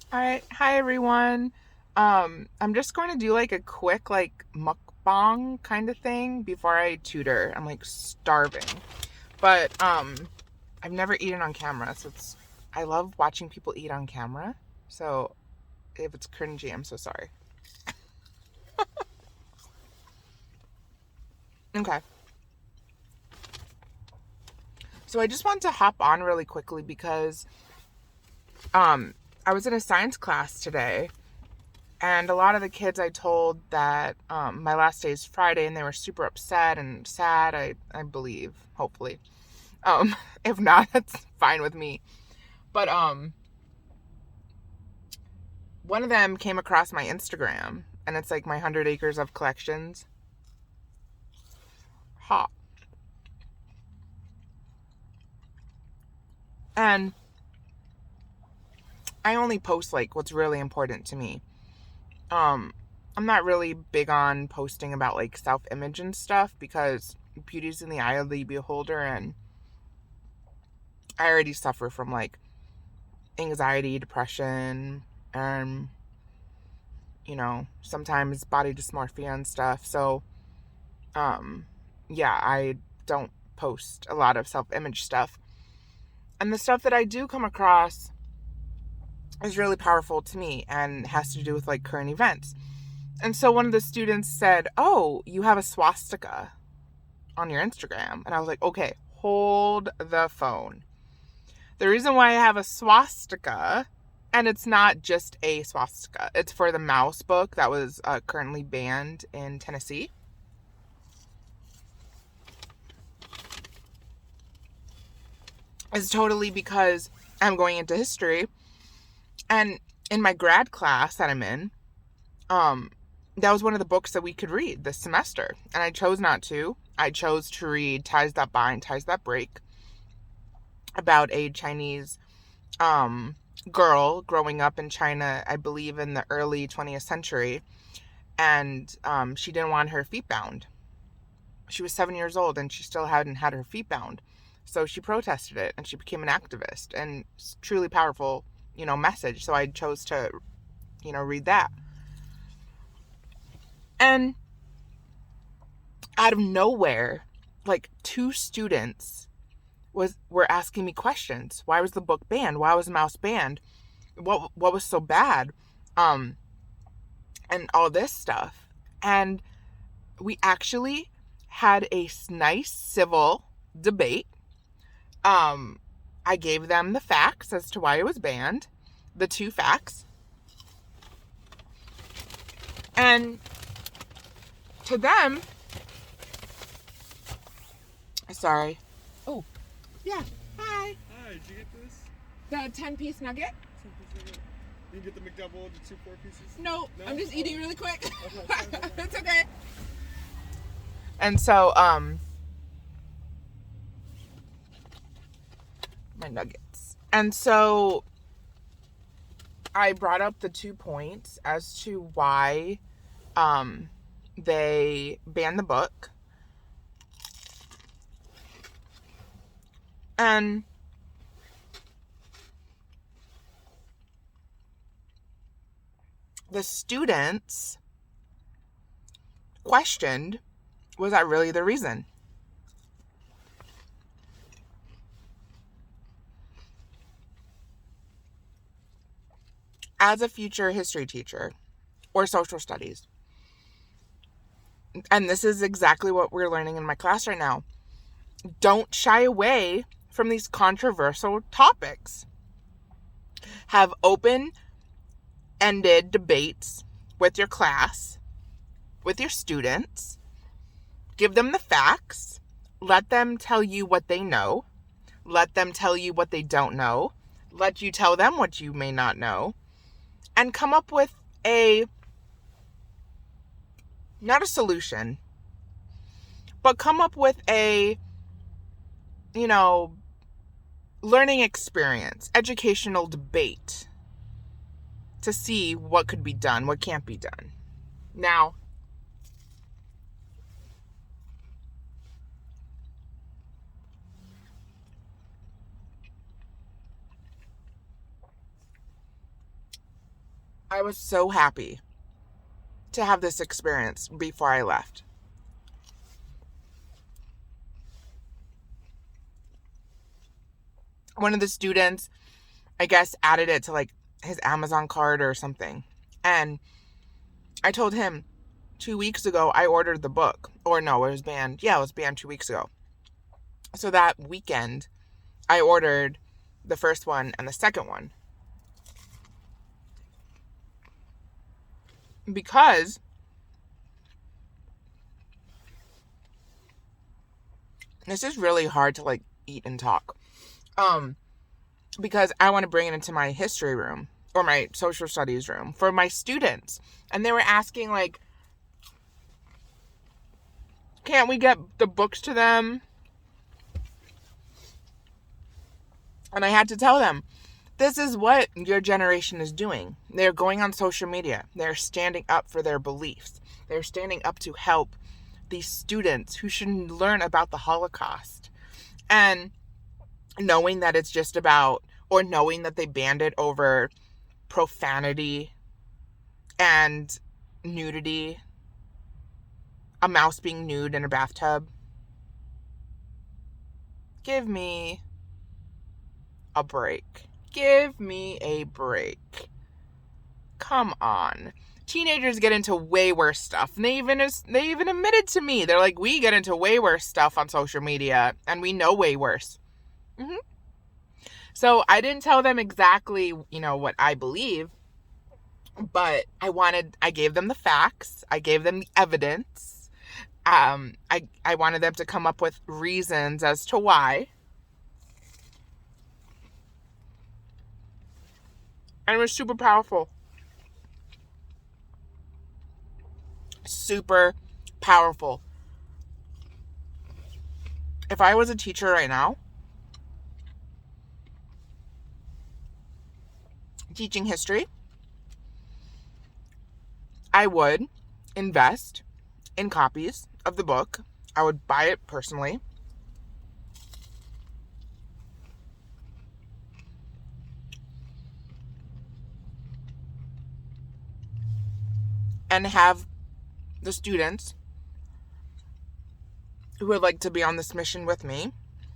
Hi everyone. I'm just going to do like a quick like mukbang kind of thing before I tutor. I'm like starving. But I've never eaten on camera, so I love watching people eat on camera. So if it's cringy, I'm so sorry. Okay. So I just want to hop on really quickly because um I was in a science class today. And a lot of the kids I told that my last day is Friday, and they were super upset and sad, I believe, hopefully. If not, that's fine with me. But one of them came across my Instagram, and it's like my 100 acres of collections. Hot. And I only post like what's really important to me. Um, I'm not really big on posting about like self-image and stuff because beauty's in the eye of the beholder, and I already suffer from like anxiety, depression, and sometimes body dysmorphia and stuff. So, um, yeah, I don't post a lot of self-image stuff. And the stuff that I do come across is really powerful to me and has to do with like current events. And so one of the students said, "Oh, you have a swastika on your Instagram." And I was like, "Okay, hold the phone. The reason why I have a swastika, and it's not just a swastika, it's for the mouse book that was currently banned in Tennessee, is totally because I'm going into history. And in my grad class that I'm in, um, that was one of the books that we could read this semester. And I chose not to. I chose to read Ties That Bind, Ties That Break, about a Chinese um, girl growing up in China, I believe in the early 20th century. And she didn't want her feet bound. She was 7 years old and she still hadn't had her feet bound. So she protested it and she became an activist, and it's truly powerful, message. So I chose to, read that. And out of nowhere, like two students were asking me questions. Why was the book banned? Why was the mouse banned? What was so bad? Um, and all this stuff. And we actually had a nice civil debate. um I gave them the facts as to why it was banned, the two facts. And to them, sorry. Oh, yeah. Hi. Hi, did you get this? The 10-piece nugget? 10 piece nugget. You can get the McDouble, the 2 4 pieces? No, No? I'm just eating really quick. Okay. It's okay. And so my nuggets. And so I brought up the 2 points as to why um they banned the book. And the students questioned, was that really the reason? As a future history teacher or social studies, and this is exactly what we're learning in my class right now, don't shy away from these controversial topics. Have open-ended debates with your class, with your students. Give them the facts. Let them tell you what they know. Let them tell you what they don't know. Let you tell them what you may not know. And come up with not a solution, but come up with a, you know, learning experience, educational debate to see what could be done, what can't be done. Now, I was so happy to have this experience before I left. One of the students, I guess, added it to like his Amazon card or something. And I told him 2 weeks ago I ordered the book. Or no, it was banned. Yeah, it was banned 2 weeks ago. So that weekend, I ordered the first one and the second one. Because this is really hard to like eat and talk. Because I want to bring it into my history room or my social studies room for my students. And they were asking like, can't we get the books to them? And I had to tell them, this is what your generation is doing. They're going on social media. They're standing up for their beliefs. They're standing up to help these students who should learn about the Holocaust. And knowing that it's just about, or knowing that they banned it over profanity and nudity, a mouse being nude in a bathtub. Give me a break. Give me a break. Come on. Teenagers get into way worse stuff. And they even admitted to me. They're like, we get into way worse stuff on social media and we know way worse. So I didn't tell them exactly, what I believe, but I gave them the facts. I gave them the evidence. I wanted them to come up with reasons as to why. And it was super powerful. Super powerful. If I was a teacher right now, teaching history, I would invest in copies of the book. I would buy it personally. And have the students who would like to be on this mission with me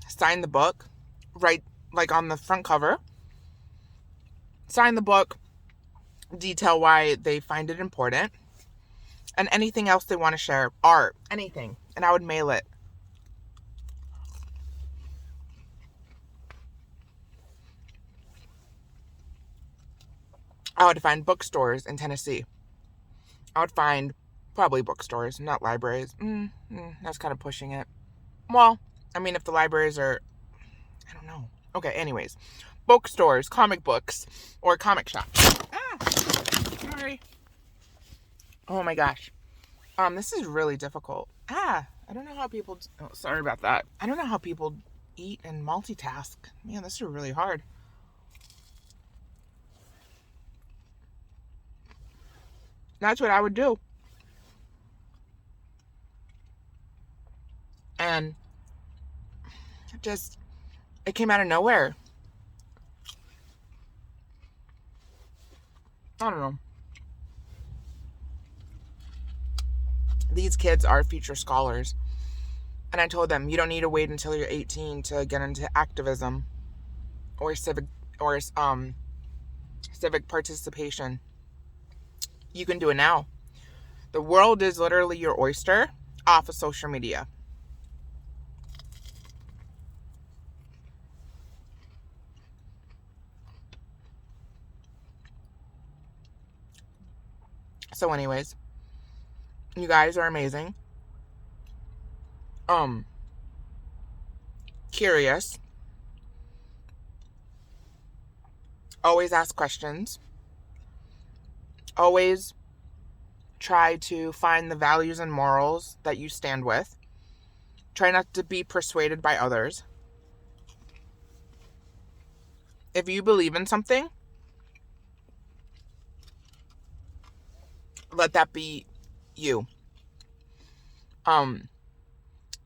sign the book, write like on the front cover, sign the book, detail why they find it important, and anything else they want to share, art, anything, and I would mail it. I would find bookstores in Tennessee. I would find probably bookstores, not libraries. That's kind of pushing it. Well, I mean, if the libraries are, I don't know. Okay, anyways. Bookstores, comic books, or comic shops. Sorry. Oh my gosh. This is really difficult. I don't know how people, sorry about that. I don't know how people eat and multitask. Man, this is really hard. That's what I would do. And it came out of nowhere. I don't know. These kids are future scholars. And I told them, you don't need to wait until you're 18 to get into activism or civic participation. You can do it now. The world is literally your oyster off of social media. So anyways, you guys are amazing. Curious. Always ask questions. Always try to find the values and morals that you stand with. Try not to be persuaded by others. If you believe in something, let that be you.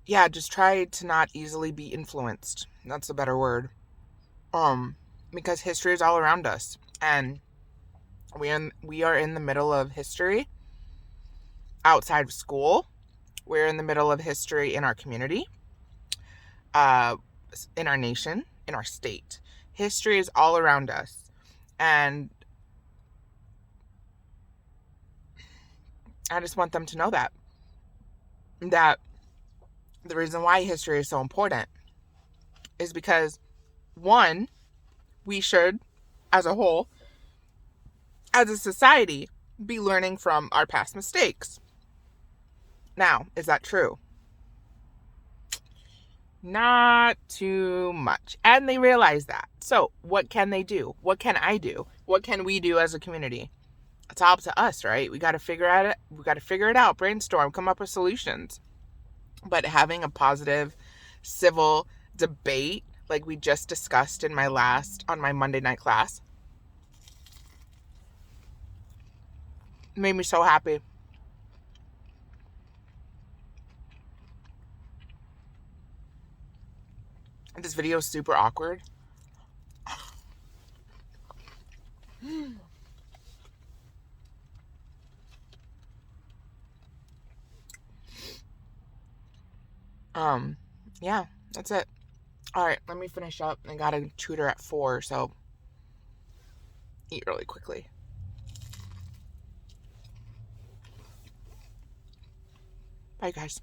Just try to not easily be influenced. That's a better word. Because history is all around us. And We are in the middle of history outside of school. We're in the middle of history in our community, in our nation, in our state. History is all around us. And I just want them to know that the reason why history is so important is because, one, we should, as a whole, as a society, be learning from our past mistakes. Now, is that true? Not too much. And they realize that. So what can they do? What can I do? What can we do as a community? It's all up to us, right? We got to figure it out, brainstorm, come up with solutions. But having a positive civil debate like we just discussed on my Monday night class made me so happy. This video is super awkward. Yeah, that's it. All right, let me finish up. I got a tutor at 4, so eat really quickly. Bye, guys.